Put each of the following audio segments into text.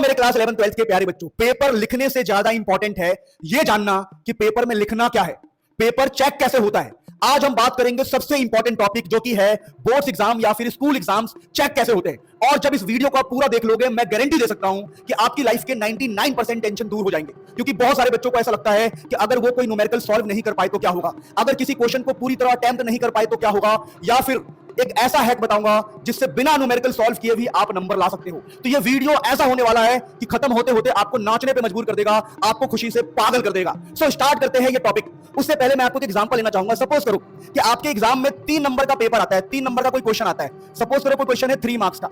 मेरे क्लास 11 12 के प्यारे बच्चों, पेपर लिखने से ज्यादा इंपॉर्टेंट है यह जानना कि पेपर में लिखना क्या है, पेपर चेक कैसे होता है। आज हम बात करेंगे सबसे इंपॉर्टेंट टॉपिक जो कि है बोर्ड्स एग्जाम या फिर स्कूल एग्जाम्स चेक कैसे होते हैं। और जब इस वीडियो को आप पूरा देख लोगे, मैं गारंटी दे सकता हूं कि आपकी लाइफ के 99% टेंशन दूर हो जाएंगे। क्योंकि बहुत सारे बच्चों को ऐसा लगता है कि अगर वो कोई न्यूमेरिकल सॉल्व नहीं कर पाए तो क्या होगा, अगर किसी क्वेश्चन को पूरी तरह अटेम्प्ट नहीं कर पाए तो क्या होगा, या फिर एक ऐसा हैक बताऊंगा जिससे बिना न्यूमेरिकल सॉल्व किए भी आप नंबर ला सकते हो। तो ये वीडियो ऐसा होने वाला है कि खत्म होते होते आपको नाचने पे मजबूर कर देगा, आपको खुशी से पागल कर देगा। सो स्टार्ट करते हैं ये टॉपिक। उससे पहले मैं आपको एक एग्जांपल लेना चाहूंगा। सपोज करो कि आपके एग्जाम में 3 नंबर का पेपर आता है, 3 नंबर का कोई क्वेश्चन आता है। सपोज करो कोई क्वेश्चन है 3 मार्क्स का,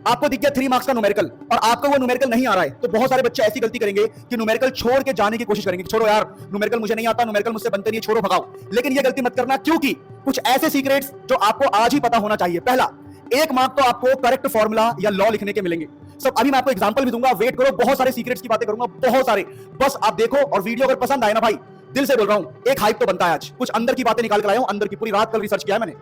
आपको दिख गया 3 मार्क्स का न्यूमेरिकल और आपको वो न्यूमेरिकल नहीं आ रहा है। तो बहुत सारे बच्चे ऐसी गलती करेंगे कि न्यूमेरिकल छोड़ के जाने की कोशिश करेंगे, छोड़ो यार न्यूमेरिकल मुझे नहीं आता, न्यूमेरिकल मुझसे बनते नहीं, छोड़ो भगाओ। लेकिन ये गलती मत करना, क्योंकि कुछ ऐसे सीक्रेट्स जो आपको आज ही पता होना चाहिए। पहला, 1 मार्क तो आपको करेक्ट फॉर्मूला या लॉ लिखने के मिलेंगे। सब अभी मैं आपको एग्जांपल भी दूंगा, वेट करो, बहुत सारे सीक्रेट्स की बातें करूंगा, बहुत सारे। बस आप देखो और वीडियो अगर पसंद आए ना भाई, दिल से बोल रहा हूं, एक हाइप तो बनता है। आज कुछ अंदर की बातें निकाल कर आया हूं, अंदर की पूरी रात कल रिसर्च किया है मैंने।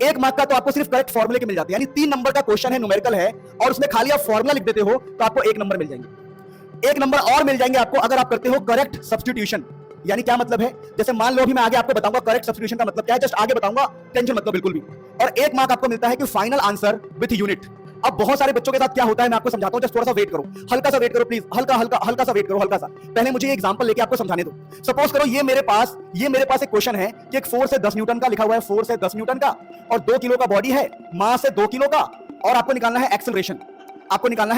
1 मार्क का तो आपको सिर्फ करेक्ट फॉर्मूले के मिल जाते हैं, यानी 3 नंबर का क्वेश्चन है, न्यूमेरिकल है, और उसमें खाली आप फॉर्मूला लिख देते हो तो आपको 1 नंबर मिल जाएंगे। 1 नंबर और मिल जाएंगे आपको अगर आप करते हो करेक्ट सब्स्टिट्यूशन। यानी क्या मतलब है, जैसे मान लो अभी मैं आगे आपको बताऊंगा करेक्ट सब्स्टिट्यूशन का मतलब क्या है, जस्ट आगे बताऊंगा, टेंशन मतलब बिल्कुल भी। और 1 मार्क आपको मिलता है कि फाइनल आंसर विथ यूनिट। अब बहुत सारे बच्चों के साथ क्या होता है मैं आपको समझाता हूं, जस्ट थोड़ा सा वेट करो, हल्का सा वेट करो प्लीज, हल्का सा वेट करो, हल्का सा। पहले मुझे ये एग्जांपल लेके आपको समझाने दो। सपोज करो ये मेरे पास एक क्वेश्चन है कि एक 4 से 10 न्यूटन का लिखा हुआ है, 4 से 10 न्यूटन का, और 2 किलो का बॉडी है, मास है 2 किलो का, और आपको निकालना है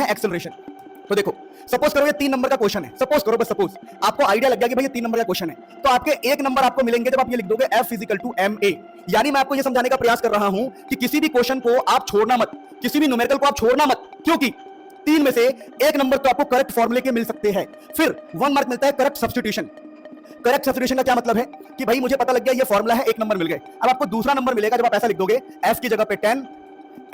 एक्सेलरेशन, तो देखो सपोज करो ये 3 नंबर का क्वेश्चन है। सपोज करो, बस सपोज आपको आइडिया लग गया कि भाई ये 3 नंबर का क्वेश्चन है, तो आपके 1 नंबर आपको मिलेंगे जब आप ये लिख दोगे F = ma। यानी मैं आपको ये समझाने का प्रयास कर रहा हूं कि किसी भी क्वेश्चन को आप छोड़ना मत, किसी भी न्यूमेरिकल को आप छोड़ना मत, क्योंकि 3 में से 1 नंबर तो आपको करेक्ट फॉर्मूले के मिल सकते हैं। फिर 1 मार्क मिलता है करेक्ट सब्स्टिट्यूशन। करेक्ट सब्स्टिट्यूशन का क्या मतलब है कि भाई मुझे पता लग गया ये फॉर्मूला है, 1 नंबर मिल गए। अब आपको दूसरा नंबर मिलेगा जब आप ऐसा लिख दोगे, F की जगह पे 10,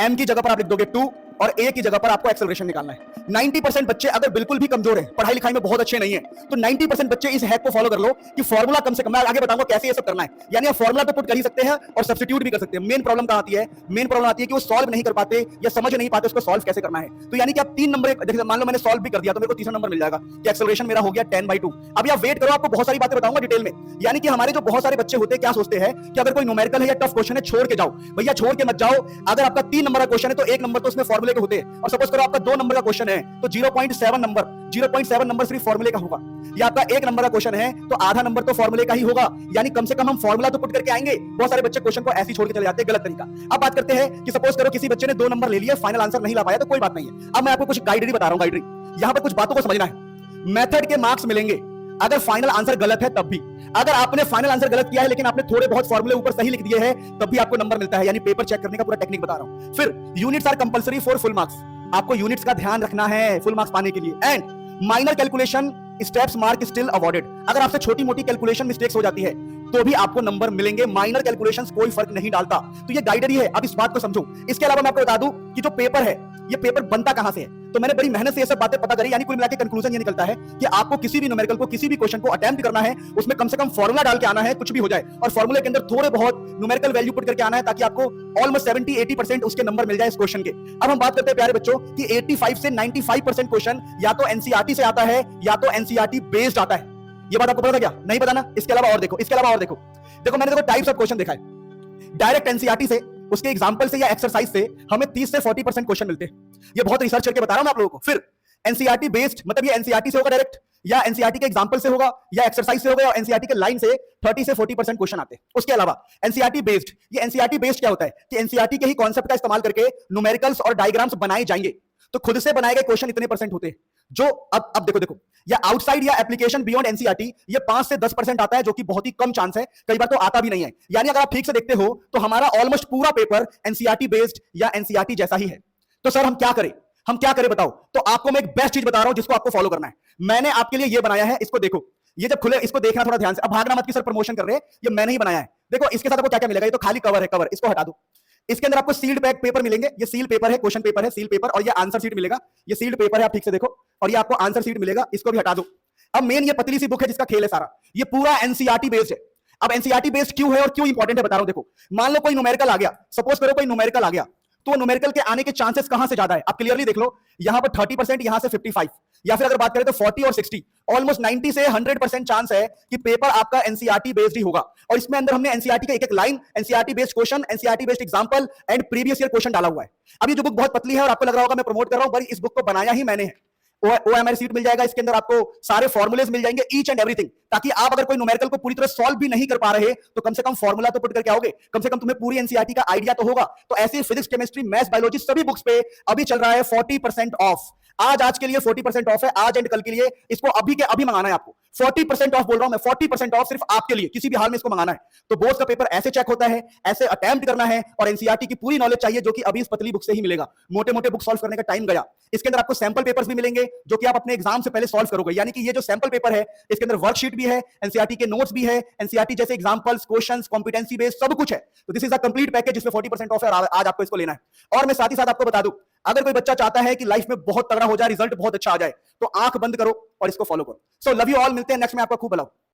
M की जगह पर आप लिख दोगे 2, और A की जगह पर आपको एक्सेलरेशन निकालना है। 90% बच्चे अगर बिल्कुल भी कमजोर हैं, पढ़ाई लिखाई में बहुत अच्छे नहीं है, तो 90% बच्चे इस हैक को फॉलो कर लो कि फॉर्मूला कम से कम, मैं आगे बताऊंगा कैसे ये सब करना है। यानी आप फॉर्मूला तो पुट कर ही सकते हैं और सब्स्टिट्यूट भी कर सकते हैं। मेन प्रॉब्लम कहां आती है, मेन प्रॉब्लम आती है कि वो सॉल्व नहीं कर पाते या समझ नहीं पाते उसको सॉल्व कैसे करना है। तो यानी कि आप 3 नंबर, जैसे मान लो मैंने सॉल्व भी कर दिया तो मेरे को तीसरा नंबर मिल जाएगा कि एक्सेलरेशन मेरा हो गया 10/2। अभी आप वेट करो, आपको बहुत सारी बातें बताऊंगा डिटेल में। यानी कि हमारे जो बहुत सारे बच्चे होते हैं क्या सोचते हैं कि अगर कोई न्यूमेरिकल है या टफ क्वेश्चन है छोड़ के जाओ। भैया छोड़ के मत जाओ। अगर आपका 3 नंबर का क्वेश्चन है तो 1 नंबर तो उसमें फॉर्मूले के होते हैं, और सपोज करो आपका 2 नंबर का क्वेश्चन है तो 0.7 नंबर सिर्फ फॉर्मूले का होगा, या आपका 1 नंबर का क्वेश्चन है तो आधा नंबर तो फॉर्मूले का ही होगा। यानी कम से कम हम फॉर्मूला तो पुट करके आएंगे। बहुत सारे बच्चे क्वेश्चन को ऐसे ही छोड़ के चले जाते हैं, गलत तरीका। अब बात करते हैं कि सपोज करो किसी बच्चे ने 2 नंबर ले लिए, फाइनल आंसर नहीं ला पाया, तो कोई बात नहीं है। अब मैं आपको कुछ गाइडरी बता रहा हूं, गाइडरी, यहां पर कुछ बातों को समझना है। मेथड के मार्क्स मिलेंगे अगर फाइनल आंसर गलत है तब भी। अगर आपने फाइनल आंसर गलत किया है लेकिन आपने थोड़े बहुत फॉर्मूले ऊपर सही लिख दिए हैं तब भी आपको नंबर मिलता है। यानी पेपर चेक करने का पूरा टेक्निक बता रहा हूं। फिर units are compulsory for full marks, आपको यूनिट्स का ध्यान रखना है फुल मार्क्स पाने के लिए। And minor calculation steps mark still awarded, अगर आपसे छोटी मोटी कैलकुलेशन मिस्टेक्स हो जाती है तो भी आपको नंबर मिलेंगे। माइनर कैलकुलेशंस कोई फर्क नहीं डालता। तो ये गाइडरी है, अब इस बात को समझो। इसके अलावा मैं आपको बता दूं कि जो पेपर है ये पेपर बनता कहां से है, तो मैंने बड़ी मेहनत से ये सब बातें पता करी। यानी कुल मिला के कंक्लूजन ये निकलता है कि आपको किसी भी न्यूमेरिकल को, किसी भी क्वेश्चन को अटेम्प्ट करना है, उसमें कम से कम फॉर्मूला डाल के आना है, कुछ भी हो जाए, और फॉर्मूले के अंदर थोड़े बहुत न्यूमेरिकल वैल्यू पुट करके आना है, ताकि आपको ऑलमोस्ट 70-80% उसके नंबर मिल जाए इस क्वेश्चन के। अब हम बात करते हैं प्यारे बच्चों कि 85 से 95% क्वेश्चन या तो एनसीईआरटी से आता है या तो एनसीईआरटी बेस्ड आता है। ये बात आपको पता था क्या? नहीं पता ना? इसके अलावा और देखो, मैंने देखो टाइप्स ऑफ क्वेश्चन देखा है। डायरेक्ट एनसीईआरटी से, उसके एग्जांपल से या एक्सरसाइज से हमें 30 से 40% क्वेश्चन मिलते हैं। ये बहुत रिसर्च करके बता रहा हूं मैं आप लोगों को। फिर एनसीईआरटी बेस्ड, मतलब ये एनसीईआरटी से होगा डायरेक्ट, या एनसीईआरटी के एग्जांपल से होगा, या एक्सरसाइज से होगा, और एनसीईआरटी के लाइन से 30 से 40% क्वेश्चन आते हैं। उसके अलावा एनसीईआरटी बेस्ड, ये एनसीईआरटी बेस्ड क्या होता है कि एनसीईआरटी के ही कॉन्सेप्ट का इस्तेमाल करके न्यूमेरिकल्स और डायग्राम्स बनाए जाएंगे। तो खुद से बनाए गए क्वेश्चन इतने परसेंट होते हैं जो अब देखो, या आउटसाइड या एप्लीकेशन बियॉन्ड एनसीईआरटी, ये 5 से 10% आता है, जो कि बहुत ही कम चांस है, कई बार तो आता भी नहीं है। यानी अगर आप ठीक से देखते हो तो हमारा ऑलमोस्ट पूरा पेपर एनसीईआरटी बेस्ड या एनसीईआरटी जैसा ही है। तो सर हम क्या करें बताओ? तो आपको मैं एक बेस्ट चीज बता रहा हूं जिसको आपको फॉलो करना है। मैंने आपके लिए ये बनाया है, इसको देखो, ये जब खुले इसको देखना थोड़ा ध्यान से। अब भागना मत कि सर प्रमोशन कर रहे हैं, ये मैंने ही बनाया है। देखो इसके साथ आपको क्या क्या मिलेगा, ये तो खाली कवर है, कवर इसको हटा दो। इसके अंदर आपको सील्ड पैक पेपर मिलेंगे, ये सील पेपर है, क्वेश्चन पेपर है, सील पेपर, और ये आंसर शीट मिलेगा। ये सील्ड पेपर है, आप ठीक से देखो, और ये आपको आंसर शीट मिलेगा, इसको भी हटा दो। अब मेन ये पतली सी बुक है जिसका खेल है सारा, ये पूरा एनसीईआरटी बेस्ड है। अब एनसीईआरटी बेस्ड क्यों है और क्यों इंपॉर्टेंट है बता रहा हूं। देखो मान लो कोई न्यूमेरिकल आ गया, सपोज करो कोई न्यूमेरिकल आ गया, तो न्यूमेरिकल के आने के चांसेस कहां से ज्यादा है आप क्लियरली देख लो। यहां पर 30%, यहां से 55, या फिर अगर बात करें तो 40 और 60, ऑलमोस्ट 90 से 100% चांस है कि पेपर आपका एनसीईआरटी बेस्ड ही होगा। और इसमें अंदर हमने एनसीईआरटी का एक एक line, NCERT based question, NCERT based example and previous year question डाला हुआ है। अब ये जो बुक बहुत पतली है और आपको लग रहा होगा मैं प्रमोट कर रहा हूं, पर इस बुक को बनाया ही मैंने है। ओएमआर सीट मिल जाएगा, इसके अंदर आपको सारे फॉर्मुलेज मिल जाएंगे, ईच एंड एवरीथिंग, ताकि आप अगर कोई न्यूमेरिकल को पूरी तरह सॉल्व भी नहीं कर पा रहे तो कम से कम फॉर्मूला तो पुट करके आओगे, कम से कम तुम्हें पूरी एनसीईआरटी का आइडिया तो होगा। तो ऐसे फिजिक्स, केमिस्ट्री, मैथ्स, बायोलॉजी सभी बुक्स पे अभी चल रहा है 40% ऑफ। आज के लिए 40% ऑफ है, आज एंड कल के लिए। इसको अभी के अभी मंगाना है आपको। 40% ऑफ बोल रहा हूं मैं, 40% ऑफ सिर्फ आपके लिए, किसी भी हाल में इसको मंगाना है। तो बोर्ड का पेपर ऐसे चेक होता है, ऐसे अटेम्प्ट करना है, और एनसीईआरटी की पूरी नॉलेज चाहिए, जो कि अभी इस पतली बुक से ही मिलेगा। मोटे मोटे बुक सॉल्व करने का टाइम गया। इसके अंदर आपको सैंपल पेपर्स भी मिलेंगे, जो कि आप अपने एग्जाम से पहले सॉल्व करोगे। यानी कि ये जो सैंपल पेपर है, इसके अंदर वर्कशीट भी है, एनसीईआरटी के नोट्स भी है, एनसीईआरटी जैसे एग्जांपल्स, क्वेश्चंस, कॉम्पिटेंसी बेस्ड सब कुछ है। तो this is a complete package जिसमें 40% ऑफ है, और आज आपको इसको लेना है। और मैं साथ ही साथ आपको बता दूं, अगर कोई बच्चा चाहता है कि लाइफ में बहुत तगड़ा हो जाए, रिजल्ट बहुत अच्छा आ जाए, तो आंख बंद करो और इसको फॉलो करो। सो लव यू ऑल, मिलते हैं नेक्स्ट में, आपका खूब भला हो।